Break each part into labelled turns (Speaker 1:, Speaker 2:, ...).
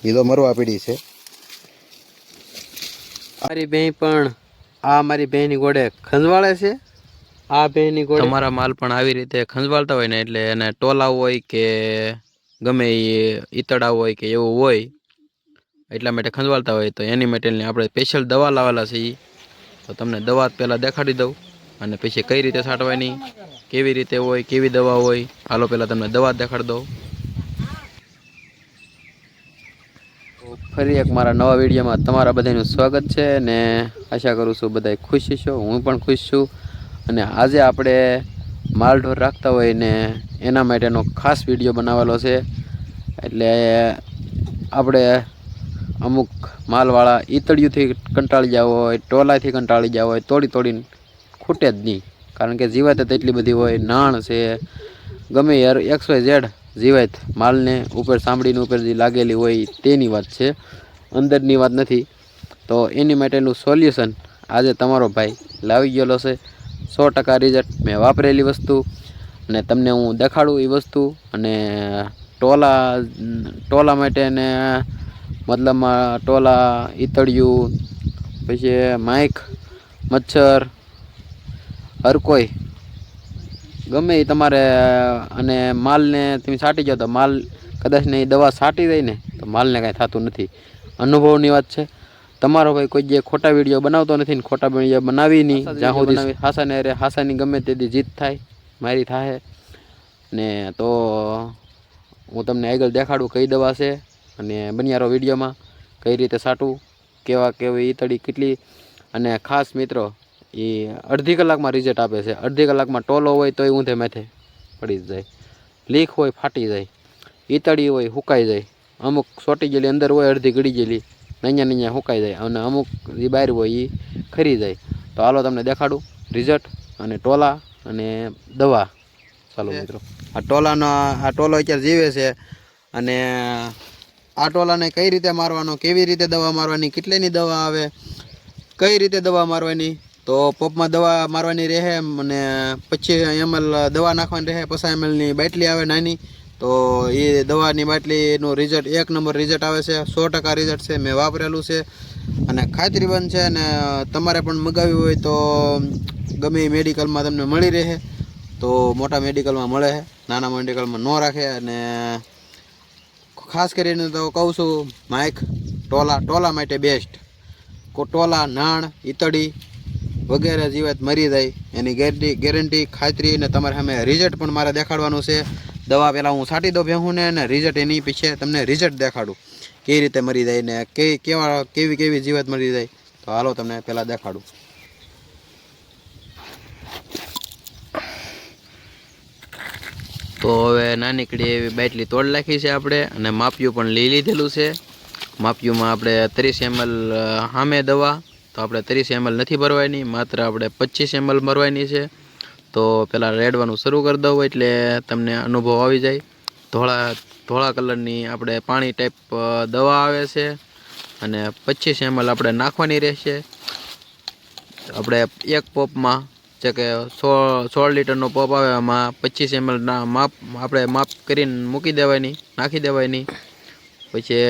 Speaker 1: એ તો મરવા પીડી છે.
Speaker 2: મારી બેન પણ આ મારી બેનની ઘોડે ખંજવાળે છે. આ બેનની ઘોડે તમારા માલ પણ આવી રીતે ખંજવાળતા હોય ને એટલે એને ટોલા હોય કે ગમે એ ઈતડા હોય કે એવું હોય એટલા માટે ખંજવાળતા હોય તો એની માટેની આપણે સ્પેશિયલ દવા લાવેલા છે. તો તમને દવા પહેલાં દેખાડી દઉં અને પછી કઈ રીતે છાંટવાની, કેવી રીતે હોય, કેવી દવા હોય. હાલો પહેલાં તમને દવા દેખાડી દઉં. ફરી એક મારા નવા વિડીયોમાં તમારા બધાનું સ્વાગત છે ને આશા કરું છું બધા ખુશ છો. હું પણ ખુશ છું. અને આજે આપણે માલ ઢોર રાખતા હોય ને એના માટેનો ખાસ વિડીયો બનાવેલો છે. એટલે આપણે અમુક માલવાળા ઈતળિયુંથી કંટાળી ગયા હોય, ટોલાથી કંટાળી ગયા હોય, તોડીને ખૂટે જ નહીં. કારણ કે જીવાત એટલી બધી હોય, નાણ છે, ગમે યાર XYZ જીવાત માલને ઉપર સાંભળીને ઉપર જે લાગેલી હોય તેની વાત છે, અંદરની વાત નથી. તો એની માટેનું સોલ્યુશન આજે તમારો ભાઈ લાવી ગયેલો છે. 100% રિઝલ્ટ મેં વાપરેલી વસ્તુ અને તમને હું દેખાડું એ વસ્તુ. અને ટોલા માટે ને મતલબમાં ટોલા, ઈતળિયું, પછી માઇક, મચ્છર, હર કોઈ ગમે એ તમારે અને માલને તમે છાંટી જાઓ તો માલ કદાચ ને એ દવા છાંટી દઈ ને તો માલને કાંઈ થતું નથી. અનુભવની વાત છે. તમારો ભાઈ કોઈ જે ખોટા વિડીયો બનાવતો નથી ને ખોટા વિડીયો બનાવી નહીં. જ્યાં સુધી હાસાને અરે હાસાની ગમે તેથી જીત થાય, મારી થાય ને તો હું તમને આગળ દેખાડું કઈ દવા છે અને બન્યા રહો વિડીયોમાં. કઈ રીતે છાંટવું, કેવી ઈતળી કેટલી. અને ખાસ મિત્રો એ અડધી કલાકમાં રિઝલ્ટ આપે છે. અડધી કલાકમાં ટોલો હોય તોય ઊંધે માથે પડી જ જાય, લીક હોય ફાટી જાય, ઈતળી હોય સુકાઈ જાય, અમુક સોટી ગયેલી અંદર હોય અડધી ગળી ગયેલી નૈયા સુકાઈ જાય અને અમુક જે બહાર હોય એ ખરી જાય. તો હાલો તમને દેખાડું રિઝલ્ટ અને ટોલા અને દવા. ચાલો મિત્રો, આ ટોલો અત્યારે જીવે છે. અને આ ટોલાને કઈ રીતે મારવાનો, કેવી રીતે દવા મારવાની, કેટલીની દવા આવે, કઈ રીતે દવા મારવાની. તો પંપમાં દવા મારવાની રહે અને 25 ml દવા નાખવાની રહે. 50 mlની બાટલી આવે નાની. તો એ દવાની બાટલીનું રિઝલ્ટ 1 નંબર રિઝલ્ટ આવે છે. 100% રિઝલ્ટ છે, મેં વાપરેલું છે અને ખાતરીબંધ છે. અને તમારે પણ મગાવી હોય તો ગમે એ મેડિકલમાં તમને મળી રહે. તો મોટા મેડિકલમાં મળે છે, નાના મેડિકલમાં ન રાખે. અને ખાસ કરીને તો કહું છું માઇક, ટોલા માટે બેસ્ટ. ટોલા, નાણ, ઈતળી વગેરે જીવાત મરી જાય એની ગેરંટી, ખાતરી. અને તમારે સામે રિઝલ્ટ પણ મારે દેખાડવાનું છે. દવા પહેલાં હું છાંટી દઉં ભેહુંને અને રિઝલ્ટ એની પીછે તમને રિઝલ્ટ દેખાડું કેવી રીતે મરી જાય ને કેવી જીવાત મરી જાય. તો હાલો તમને પહેલાં દેખાડું. તો હવે નાનીકડી એવી બાટલી તોડ નાખી છે આપણે અને માપિયું પણ લઈ લીધેલું છે. માપિયુંમાં આપણે 30 ml સામે દવા. તો આપણે 30 ml નથી ભરવાની, માત્ર આપણે 25 ml ભરવાની છે. તો પહેલાં રેડવાનું શરૂ કરી દઉં એટલે તમને અનુભવ આવી જાય. ધોળા કલરની આપણે પાણી ટાઈપ દવા આવે છે અને 25 ml આપણે નાખવાની રહેશે. આપણે એક પોપમાં જે કે 16 લીટરનો પોપ આવે એમાં 25 ml આપણે માપ કરીને મૂકી દેવાની, નાખી દેવાની. પછી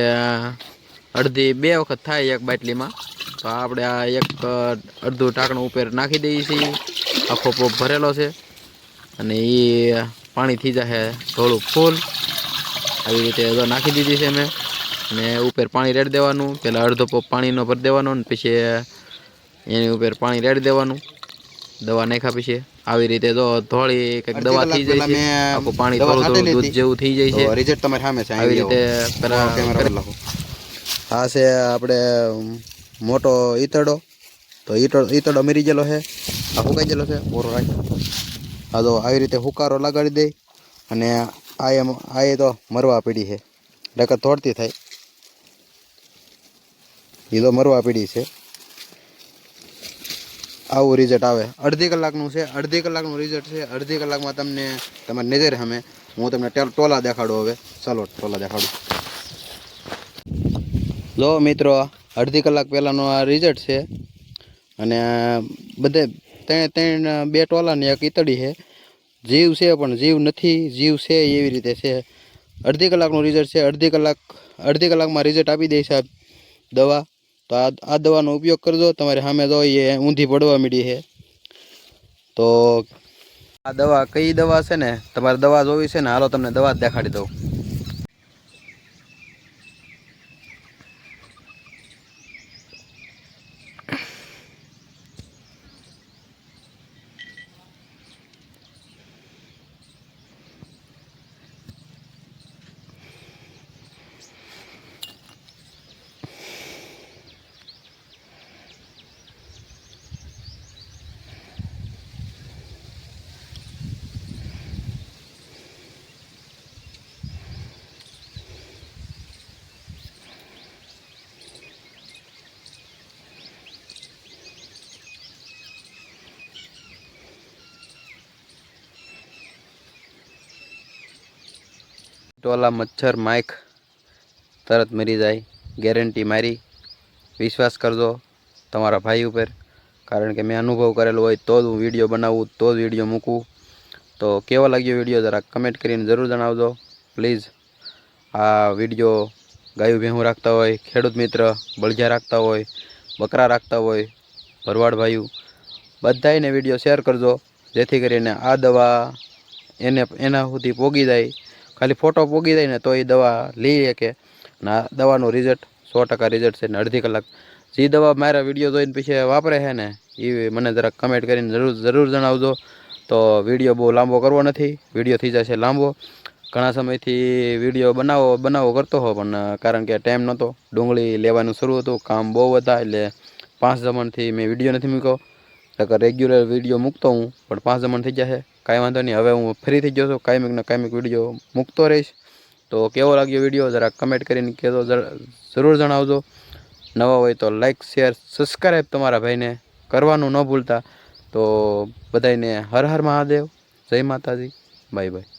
Speaker 2: અડધી 2 વખત થાય એક બાટલીમાં. તો આપણે આ એક અડધું ઢાંકણું ઉપર નાખી દઈએ છીએ. આખો પોપ ભરેલો છે અને એ પાણી થઈ જશે થોડું ફૂલ. આવી રીતે નાખી દીધી છે મેં. અને ઉપર પાણી રેડી દેવાનું. પહેલાં અડધો પોપ પાણીનો ભરી દેવાનો ને પછી એની ઉપર પાણી રેડી દેવાનું. દવા નાખ્યા પછી આવી રીતે તો થોડી કંઈક દવા થઈ જાય છે. આખું પાણી થોડું દૂધ જેવું થઈ જાય છે. રિઝલ્ટ તમારી સામે છે. આવી રીતે પહેલાં આ છે આપણે મોટો ઈતળો. તો ઈતળો મરી ગયેલો છે, આ સુકાઈ ગયેલો છે. ઓરો રાખ. હા તો આવી રીતે હુકારો લગાડી દે. અને આ એ તો મરવા પડી છે, ડકર તોડતી થાય એ તો મરવા પડી છે. આવું રિઝલ્ટ આવે. અડધી કલાકનું છે, અડધી કલાકનું રિઝલ્ટ છે. અડધી કલાકમાં તમને તમારી નજર સામે હું તમને ટોલા દેખાડું. હવે ચાલો ટોલા દેખાડું. જો મિત્રો, અડધી કલાક પહેલાંનું આ રિઝલ્ટ છે. અને બધે ત્રણ 2 ટોલા ને એક ઈતળી છે. જીવ છે પણ જીવ નથી, જીવ છે એવી રીતે છે. અડધી કલાકનું રિઝલ્ટ છે. અડધી કલાકમાં રિઝલ્ટ આપી દે સાહેબ દવા. તો આ દવાનો ઉપયોગ કરજો. તમારે સામે જો એ ઊંધી પડવા માંડી છે. તો આ દવા કઈ દવા છે ને, તમારે દવા જોવી છે ને, હાલો તમને દવા જ દેખાડી દઉં. ટોલા મચ્છર માઇક તરત મરી જાય, ગેરંટી મારી. વિશ્વાસ કરજો તમારા ભાઈ ઉપર, કારણ કે મેં અનુભવ કરેલો હોય તો જ હું વિડીયો બનાવું, તો જ વિડીયો મૂકું. તો કેવો લાગ્યો વિડીયો જરા કમેન્ટ કરીને જરૂર જણાવજો પ્લીઝ. આ વિડીયો ગાયું ભેહું રાખતા હોય, ખેડૂત મિત્ર બળિયા રાખતા હોય, બકરા રાખતા હોય, ભરવાડ ભાઈઓ બધાને વિડીયો શેર કરજો, જેથી કરીને આ દવા એના સુધી પોગી જાય. ખાલી ફોટો પોગી જાય ને તો એ દવા લઈ શકે. અને આ દવાનું રિઝલ્ટ 100% રિઝલ્ટ છે. ને અડધી કલાક જે દવા મારા વિડીયો જોઈને પછી વાપરે છે ને, એ મને જરાક કમેન્ટ કરીને જરૂર જણાવજો. તો વિડીયો બહુ લાંબો કરવો નથી, વિડીયો થઈ જશે લાંબો. ઘણા સમયથી વિડીયો બનાવો કરતો હો, પણ કારણ કે ટાઈમ નહોતો, ડુંગળી લેવાનું શરૂ હતું, કામ બહુ હતા, એટલે 5 જમણથી મેં વિડીયો નથી મૂક્યો. એટલે રેગ્યુલર વિડીયો મૂકતો હું, પણ 5 જમણ થઈ જશે, કાંઈ વાંધો નહીં. હવે હું ફ્રી થઈ ગયો છું, કાયમિક વિડીયો મૂકતો રહીશ. તો કેવો લાગ્યો વિડીયો જરા કમેન્ટ કરીને કહેજો, જરૂર જણાવજો. નવા હોય તો લાઈક શેર સબસ્ક્રાઈબ તમારા ભાઈને કરવાનું ન ભૂલતા. તો બધાને હર હર મહાદેવ, જય માતાજી, બાય બાય.